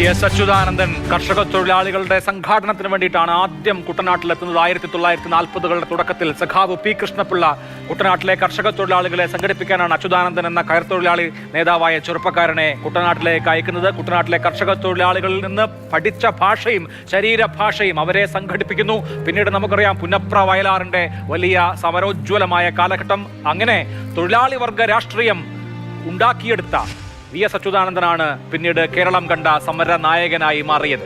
S Achuthanandan കർഷക തൊഴിലാളികളുടെ സംഘാടനത്തിന് വേണ്ടിയിട്ടാണ് ആദ്യം കുട്ടനാട്ടിലെത്തുന്നത്. 1940കളുടെ തുടക്കത്തിൽ സഖാവ് പി കൃഷ്ണപിള്ള കുട്ടനാട്ടിലെ കർഷക തൊഴിലാളികളെ സംഘടിപ്പിക്കാനാണ് അച്യുതാനന്ദൻ എന്ന കയർ തൊഴിലാളി നേതാവായ ചെറുപ്പക്കാരനെ കുട്ടനാട്ടിലേക്ക് അയക്കുന്നത്. കുട്ടനാട്ടിലെ കർഷക തൊഴിലാളികളിൽ നിന്ന് പഠിച്ച ഭാഷയും ശരീരഭാഷയും അവരെ സംഘടിപ്പിക്കുന്നു. പിന്നീട് നമുക്കറിയാം പുന്നപ്ര വയലാറിന്റെ വലിയ സമരോജ്വലമായ കാലഘട്ടം. അങ്ങനെ തൊഴിലാളി വർഗ രാഷ്ട്രീയം ഉണ്ടാക്കിയെടുത്ത വി എസ് അച്യുതാനന്ദനാണ് പിന്നീട് കേരളം കണ്ട സമര നായകനായി മാറിയത്.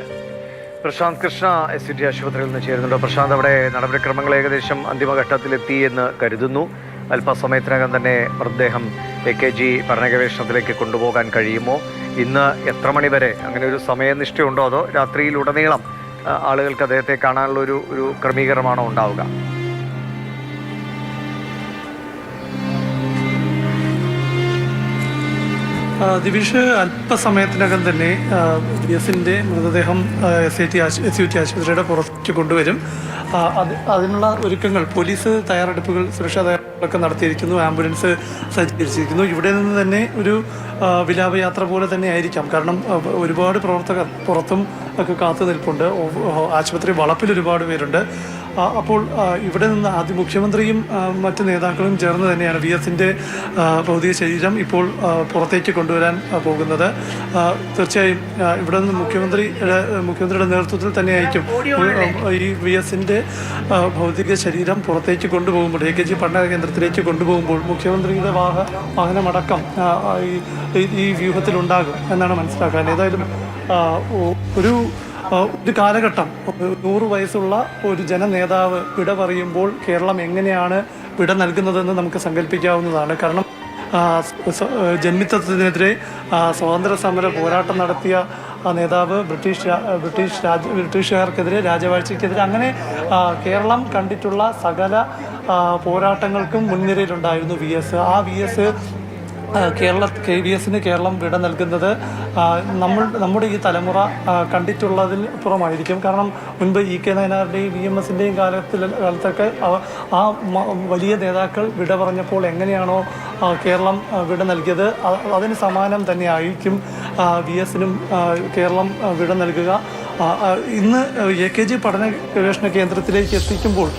പ്രശാന്ത് കൃഷ്ണ SUT ആശുപത്രിയിൽ നിന്ന് ചേരുന്നുണ്ട്. പ്രശാന്ത്, അവിടെ നടപടിക്രമങ്ങൾ ഏകദേശം അന്തിമഘട്ടത്തിലെത്തി എന്ന് കരുതുന്നു. അല്പസമയത്തിനകം തന്നെ മൃതദേഹം AKG പഠന ഗവേഷണത്തിലേക്ക് കൊണ്ടുപോകാൻ കഴിയുമോ? ഇന്ന് എത്ര മണി വരെ അങ്ങനെ ഒരു സമയനിഷ്ഠയുണ്ടോ, അതോ രാത്രിയിലുടനീളം ആളുകൾക്ക് അദ്ദേഹത്തെ കാണാനുള്ള ഒരു ക്രമീകരണമാണോ ഉണ്ടാവുക? ദിവിഷ്, അല്പസമയത്തിനകം തന്നെ എസിൻ്റെ മൃതദേഹം SUT ആശുപത്രിയുടെ പുറത്തേക്ക് കൊണ്ടുവരും. അതിനുള്ള ഒരുക്കങ്ങൾ പോലീസ് തയ്യാറെടുപ്പുകൾ, സുരക്ഷാ തയ്യാറെടുപ്പൊക്കെ നടത്തിയിരിക്കുന്നു. ആംബുലൻസ് സജ്ജീകരിച്ചിരിക്കുന്നു. ഇവിടെ നിന്ന് തന്നെ ഒരു വിലാപയാത്ര പോലെ തന്നെ ആയിരിക്കാം. കാരണം ഒരുപാട് പ്രവർത്തകർ പുറത്തും ഒക്കെ കാത്തു നിൽപ്പുണ്ട്. ആശുപത്രി വളപ്പിൽ ഒരുപാട് പേരുണ്ട്. അപ്പോൾ ഇവിടെ നിന്ന് ആദ്യം മുഖ്യമന്ത്രിയും മറ്റ് നേതാക്കളും ചേർന്ന് തന്നെയാണ് VSൻ്റെ ഭൗതിക ശരീരം ഇപ്പോൾ പുറത്തേക്ക് കൊണ്ടുവരാൻ പോകുന്നത്. തീർച്ചയായും ഇവിടെ നിന്ന് മുഖ്യമന്ത്രിയുടെ നേതൃത്വത്തിൽ തന്നെയായിരിക്കും ഈ VSൻ്റെ ഭൗതിക ശരീരം പുറത്തേക്ക് കൊണ്ടുപോകുമ്പോൾ, AKG പഠന കേന്ദ്രത്തിലേക്ക് കൊണ്ടുപോകുമ്പോൾ മുഖ്യമന്ത്രിയുടെ വാഹനമടക്കം ഈ വ്യൂഹത്തിലുണ്ടാകും എന്നാണ് മനസ്സിലാക്കാൻ. ഏതായാലും ഒരു കാലഘട്ടം, 100 വയസ്സുള്ള ഒരു ജനനേതാവ് വിട പറയുമ്പോൾ കേരളം എങ്ങനെയാണ് വിട നൽകുന്നതെന്ന് നമുക്ക് സങ്കല്പിക്കാവുന്നതാണ്. കാരണം ജന്മിത്വത്തിനെതിരെ സ്വാതന്ത്ര്യ സമര പോരാട്ടം നടത്തിയ നേതാവ്, ബ്രിട്ടീഷുകാർക്കെതിരെ, രാജവാഴ്ചയ്ക്കെതിരെ, അങ്ങനെ കേരളം കണ്ടിട്ടുള്ള സകല പോരാട്ടങ്ങൾക്കും മുൻനിരയിലുണ്ടായിരുന്നു VS. ആ VS VSന് കേരളം വിട നൽകുന്നത് നമ്മുടെ ഈ തലമുറ കണ്ടിട്ടുള്ളതിൽ പുറമായിരിക്കും. കാരണം മുൻപ് EK നായനാരുടെയും VMSൻ്റെയും കാലത്തൊക്കെ ആ വലിയ നേതാക്കൾ വിട പറഞ്ഞപ്പോൾ എങ്ങനെയാണോ കേരളം വിട നൽകിയത്, അതിന് സമാനം തന്നെ ആയിരിക്കും VSനും കേരളം വിട നൽകുക. ഇന്ന് AKG പഠന ഗവേഷണ കേന്ദ്രത്തിലേക്ക് എത്തിക്കുമ്പോൾ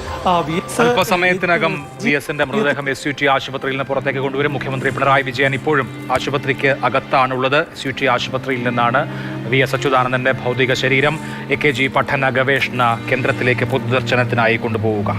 അല്പസമയത്തിനകം VSന്റെ മൃതദേഹം SUT ആശുപത്രിയിൽ നിന്ന് പുറത്തേക്ക് കൊണ്ടുവരും. മുഖ്യമന്ത്രി പിണറായി വിജയൻ ഇപ്പോഴും ആശുപത്രിക്ക് അകത്താണുള്ളത്. SUT ആശുപത്രിയിൽ നിന്നാണ് VS അച്യുതാനന്ദന്റെ ഭൗതിക ശരീരം AKG പഠന ഗവേഷണ കേന്ദ്രത്തിലേക്ക് പൊതുദർശനത്തിനായി കൊണ്ടുപോവുക.